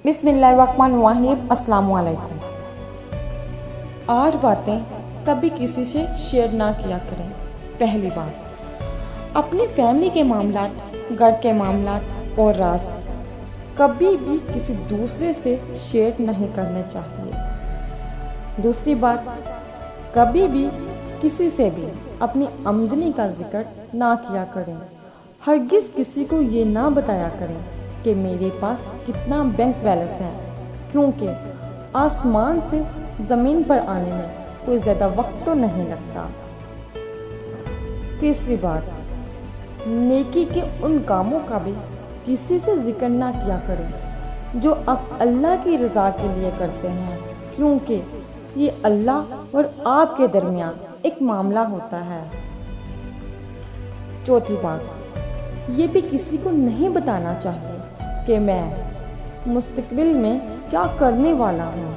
بسم اللہ الرحمن الرحیم۔ السلام علیکم۔ 8 باتیں کبھی کسی سے شیئر نہ کیا کریں۔ پہلی بات، اپنی فیملی کے معاملات، گھر کے معاملات اور راز کبھی بھی کسی دوسرے سے شیئر نہیں کرنے چاہیے۔ دوسری بات، کبھی بھی کسی سے بھی اپنی آمدنی کا ذکر نہ کیا کریں۔ ہرگز کسی کو یہ نہ بتایا کریں کہ میرے پاس کتنا بینک بیلنس ہے، کیونکہ آسمان سے زمین پر آنے میں کوئی زیادہ وقت تو نہیں لگتا۔ تیسری بات، نیکی کے ان کاموں کا بھی کسی سے ذکر نہ کیا کریں جو آپ اللہ کی رضا کے لیے کرتے ہیں، کیونکہ یہ اللہ اور آپ کے درمیان ایک معاملہ ہوتا ہے۔ چوتھی بات، یہ بھی کسی کو نہیں بتانا چاہیے کہ میں مستقبل میں کیا کرنے والا ہوں۔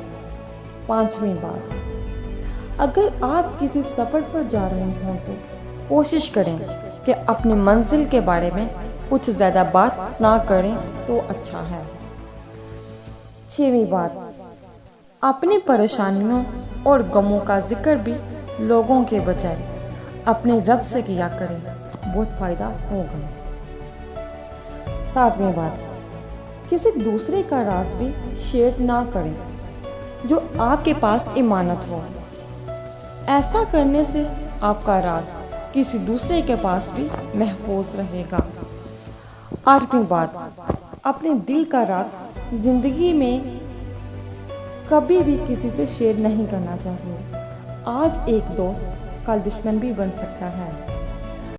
پانچویں بات، اگر آپ کسی سفر پر جا رہے ہوں تو کوشش کریں کہ اپنی منزل کے بارے میں کچھ زیادہ بات نہ کریں تو اچھا ہے۔ چھویں بات، اپنی پریشانیوں اور غموں کا ذکر بھی لوگوں کے بجائے اپنے رب سے کیا کریں، بہت فائدہ ہوگا۔ ساتویں بات، کسی دوسرے کا راز بھی شیئر نہ کریں جو آپ کے پاس امانت ہو۔ ایسا کرنے سے آپ کا راز کسی دوسرے کے پاس بھی محفوظ رہے گا۔ آٹھویں بات، اپنے دل کا راز زندگی میں کبھی بھی کسی سے شیئر نہیں کرنا چاہیے۔ آج ایک دوست کل دشمن بھی بن سکتا ہے۔